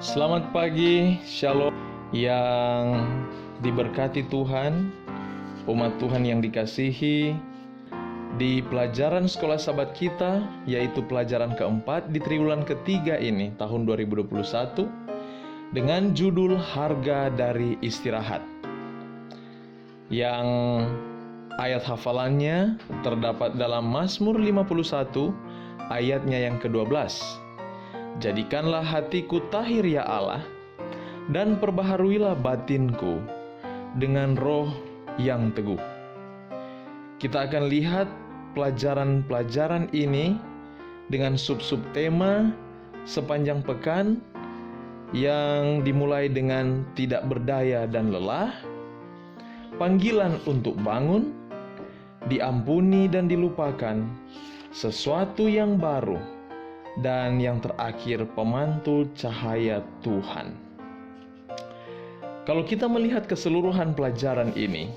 Selamat pagi, Shalom yang diberkati Tuhan, umat Tuhan yang dikasihi. Di pelajaran sekolah sahabat kita, yaitu pelajaran keempat di triwulan ketiga ini, tahun 2021, dengan judul Harga dari Istirahat. Yang ayat hafalannya terdapat dalam Mazmur 51, ayatnya yang ke-12. Jadikanlah hatiku tahir ya Allah, dan perbaharuilah batinku dengan roh yang teguh. Kita akan lihat pelajaran-pelajaran ini dengan sub-sub tema sepanjang pekan yang dimulai dengan tidak berdaya dan lelah, panggilan untuk bangun, diampuni dan dilupakan, sesuatu yang baru, dan yang terakhir pemantul cahaya Tuhan. Kalau kita melihat keseluruhan pelajaran ini,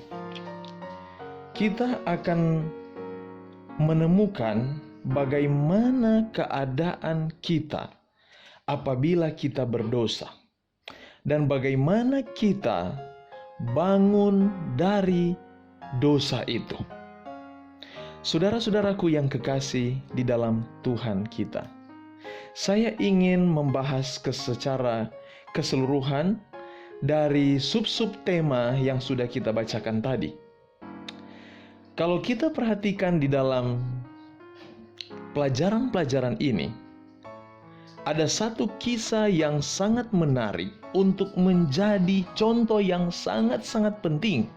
kita akan menemukan bagaimana keadaan kita apabila kita berdosa, dan bagaimana kita bangun dari dosa itu. Saudara-saudaraku yang kekasih di dalam Tuhan kita, saya ingin membahas secara keseluruhan dari sub-sub tema yang sudah kita bacakan tadi. Kalau kita perhatikan di dalam pelajaran-pelajaran ini, ada satu kisah yang sangat menarik untuk menjadi contoh yang sangat-sangat penting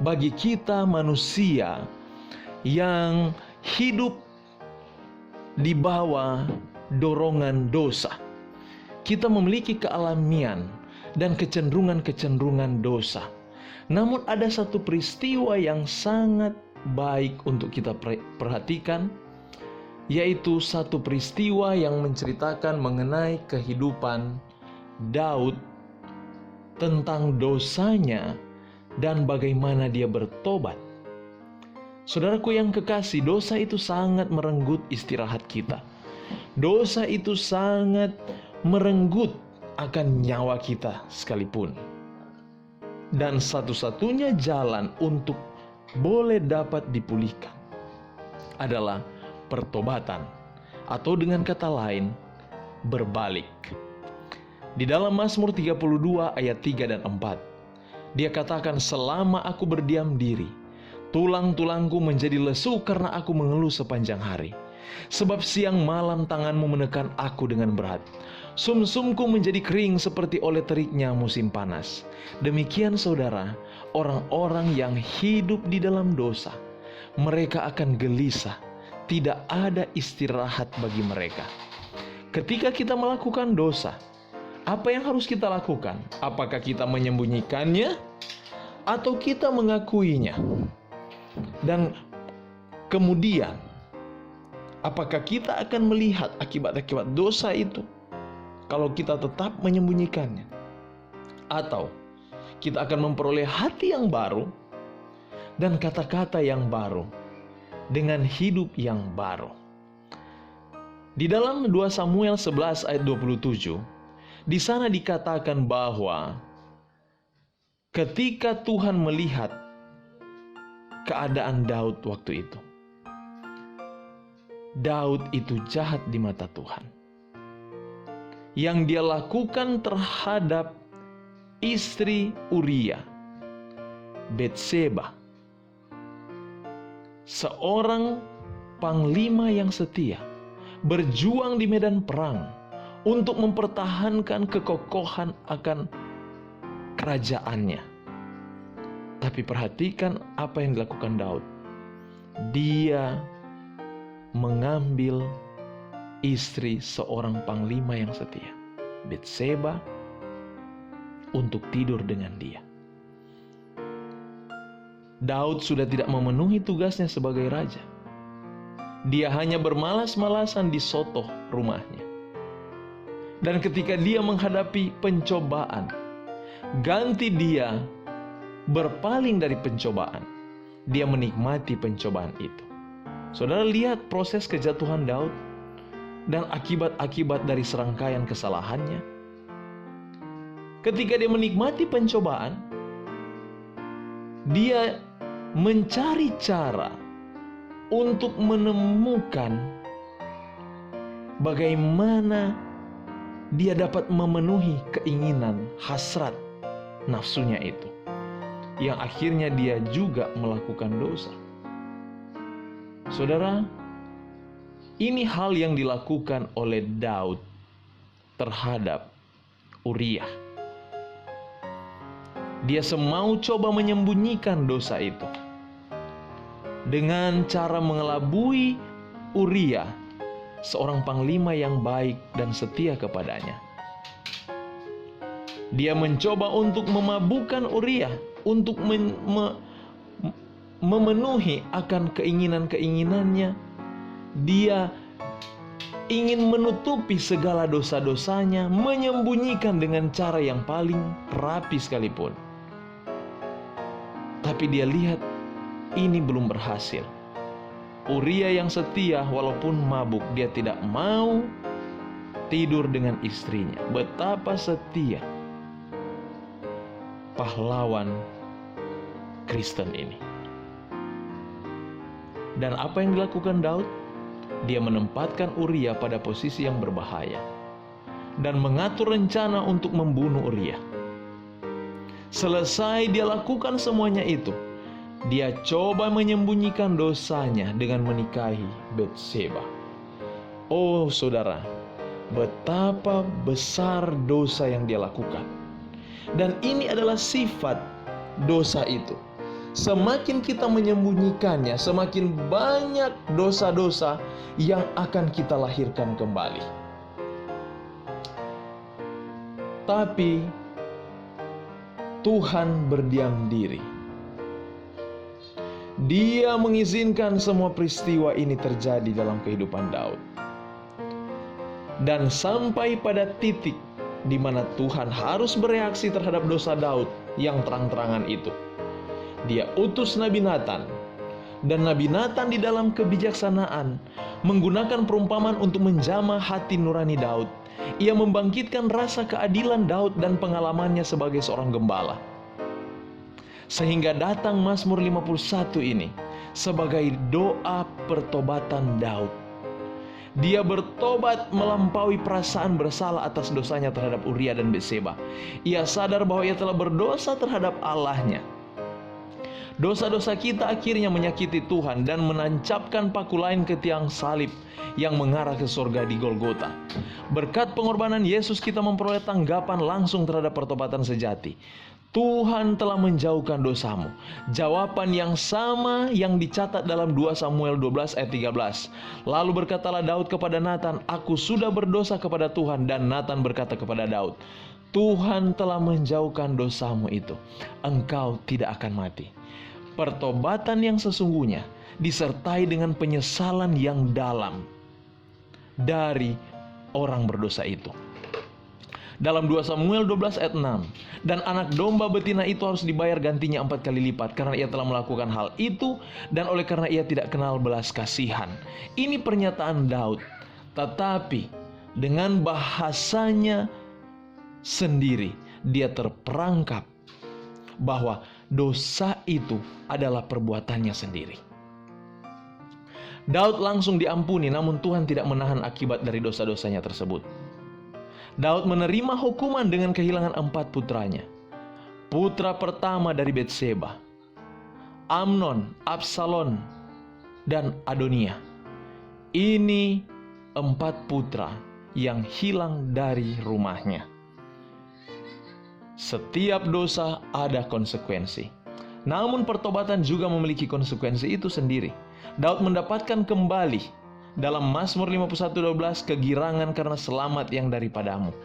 bagi kita manusia yang hidup di bawah dorongan dosa. Kita memiliki kealamian dan kecenderungan-kecenderungan dosa. Namun ada satu peristiwa yang sangat baik untuk kita perhatikan, yaitu satu peristiwa yang menceritakan mengenai kehidupan Daud tentang dosanya dan bagaimana dia bertobat. Saudaraku yang kekasih, dosa itu sangat merenggut istirahat kita. Dosa itu sangat merenggut akan nyawa kita sekalipun. Dan satu-satunya jalan untuk boleh dapat dipulihkan adalah pertobatan, atau dengan kata lain, berbalik. Di dalam Mazmur 32 ayat 3 dan 4, dia katakan, selama aku berdiam diri, tulang-tulangku menjadi lesu karena aku mengeluh sepanjang hari. Sebab siang malam tanganmu menekan aku dengan berat. Sumsumku menjadi kering seperti oleh teriknya musim panas. Demikian saudara, orang-orang yang hidup di dalam dosa, mereka akan gelisah. Tidak ada istirahat bagi mereka. Ketika kita melakukan dosa, apa yang harus kita lakukan? Apakah kita menyembunyikannya atau kita mengakuinya? Dan kemudian, apakah kita akan melihat akibat-akibat dosa itu kalau kita tetap menyembunyikannya? Atau kita akan memperoleh hati yang baru dan kata-kata yang baru dengan hidup yang baru? Di dalam 2 Samuel 11 ayat 27, di sana dikatakan bahwa ketika Tuhan melihat keadaan Daud waktu itu, Daud itu jahat di mata Tuhan. Yang dia lakukan terhadap istri Uria, Betseba, seorang panglima yang setia, berjuang di medan perang untuk mempertahankan kekokohan akan kerajaannya. Tapi perhatikan apa yang dilakukan Daud. Dia mengambil istri seorang panglima yang setia, Betseba, untuk tidur dengan dia. Daud sudah tidak memenuhi tugasnya sebagai raja. Dia hanya bermalas-malasan di sotoh rumahnya. Dan ketika dia menghadapi pencobaan, ganti dia berpaling dari pencobaan, dia menikmati pencobaan itu. Saudara lihat proses kejatuhan Daud dan akibat-akibat dari serangkaian kesalahannya. ketika dia menikmati pencobaan, dia mencari cara untuk menemukan bagaimana dia dapat memenuhi keinginan hasrat nafsunya itu, yang akhirnya dia juga melakukan dosa. Saudara, ini hal yang dilakukan oleh Daud terhadap Uria. Dia semau coba menyembunyikan dosa itu dengan cara mengelabui Uria, seorang panglima yang baik dan setia kepadanya. Dia mencoba untuk memabukkan Uria, untuk memenuhi akan keinginan-keinginannya. Dia ingin menutupi segala dosa-dosanya, menyembunyikan dengan cara yang paling rapi sekalipun. Tapi dia lihat ini belum berhasil. Uria yang setia walaupun mabuk, dia tidak mau tidur dengan istrinya. Betapa setia pahlawan Kristen ini. Dan apa yang dilakukan Daud? Dia menempatkan Uria pada posisi yang berbahaya dan mengatur rencana untuk membunuh Uria. Selesai dia lakukan semuanya itu, dia coba menyembunyikan dosanya dengan menikahi Batseba. Oh saudara, betapa besar dosa yang dia lakukan. Dan ini adalah sifat dosa itu. Semakin kita menyembunyikannya, semakin banyak dosa-dosa yang akan kita lahirkan kembali. Tapi Tuhan berdiam diri. Dia mengizinkan semua peristiwa ini terjadi dalam kehidupan Daud. Dan sampai pada titik di mana Tuhan harus bereaksi terhadap dosa Daud yang terang-terangan itu, dia utus Nabi Nathan. Dan Nabi Nathan di dalam kebijaksanaan menggunakan perumpamaan untuk menjamah hati nurani Daud. Ia membangkitkan rasa keadilan Daud dan pengalamannya sebagai seorang gembala. Sehingga datang Mazmur 51 ini sebagai doa pertobatan Daud. Dia bertobat melampaui perasaan bersalah atas dosanya terhadap Uria dan Batseba. Ia sadar bahwa ia telah berdosa terhadap Allahnya. Dosa-dosa kita akhirnya menyakiti Tuhan dan menancapkan paku lain ke tiang salib yang mengarah ke surga di Golgota. Berkat pengorbanan Yesus kita memperoleh tanggapan langsung terhadap pertobatan sejati. Tuhan telah menjauhkan dosamu. Jawaban yang sama yang dicatat dalam 2 Samuel 12 ayat 13. Lalu berkatalah Daud kepada Nathan, "Aku sudah berdosa kepada Tuhan." Dan Nathan berkata kepada Daud, "Tuhan telah menjauhkan dosamu itu. Engkau tidak akan mati." Pertobatan yang sesungguhnya disertai dengan penyesalan yang dalam dari orang berdosa itu. Dalam 2 Samuel 12 ayat 6, "Dan anak domba betina itu harus dibayar gantinya 4 kali lipat karena ia telah melakukan hal itu dan oleh karena ia tidak kenal belas kasihan." Ini pernyataan Daud, tetapi dengan bahasanya sendiri dia terperangkap bahwa dosa itu adalah perbuatannya sendiri. Daud langsung diampuni, namun Tuhan tidak menahan akibat dari dosa-dosanya tersebut. Daud menerima hukuman dengan kehilangan 4 putranya. Putra pertama dari Batseba, Amnon, Absalom, dan Adonia. Ini 4 putra yang hilang dari rumahnya. Setiap dosa ada konsekuensi. Namun pertobatan juga memiliki konsekuensi itu sendiri. Daud mendapatkan kembali dalam Mazmur 51:12, kegirangan karena selamat yang daripadamu.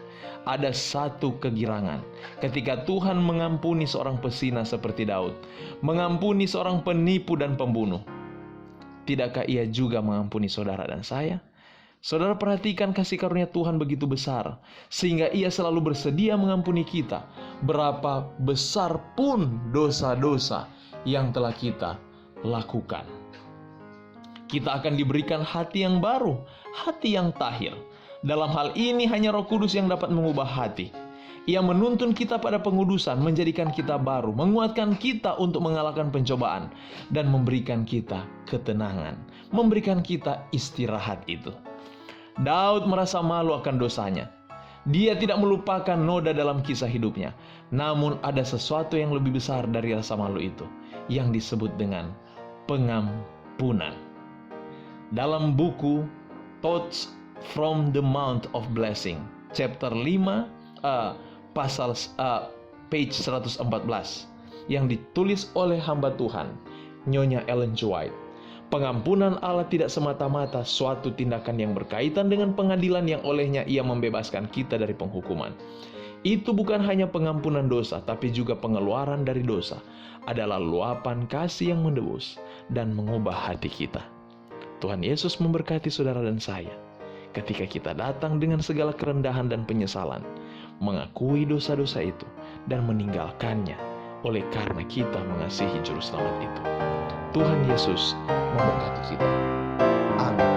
Ada satu kegirangan ketika Tuhan mengampuni seorang pesina seperti Daud, mengampuni seorang penipu dan pembunuh. Tidakkah ia juga mengampuni saudara dan saya? Saudara, perhatikan kasih karunia Tuhan begitu besar, sehingga ia selalu bersedia mengampuni kita, berapa besar pun dosa-dosa yang telah kita lakukan. Kita akan diberikan hati yang baru, hati yang tahir. Dalam hal ini hanya Roh Kudus yang dapat mengubah hati. Ia menuntun kita pada pengudusan, menjadikan kita baru, menguatkan kita untuk mengalahkan pencobaan, dan memberikan kita ketenangan, memberikan kita istirahat itu. Daud merasa malu akan dosanya. Dia tidak melupakan noda dalam kisah hidupnya. Namun ada sesuatu yang lebih besar dari rasa malu itu, yang disebut dengan pengampunan. Dalam buku Thoughts from the Mount of Blessing, chapter 5, page 114, yang ditulis oleh hamba Tuhan, Nyonya Ellen G. White. Pengampunan Allah tidak semata-mata suatu tindakan yang berkaitan dengan pengadilan yang olehnya ia membebaskan kita dari penghukuman. Itu bukan hanya pengampunan dosa, tapi juga pengeluaran dari dosa. Adalah luapan kasih yang menebus dan mengubah hati kita. Tuhan Yesus memberkati saudara dan saya ketika kita datang dengan segala kerendahan dan penyesalan, mengakui dosa-dosa itu dan meninggalkannya oleh karena kita mengasihi Juru Selamat itu. Tuhan Yesus memberkati kita. Amin.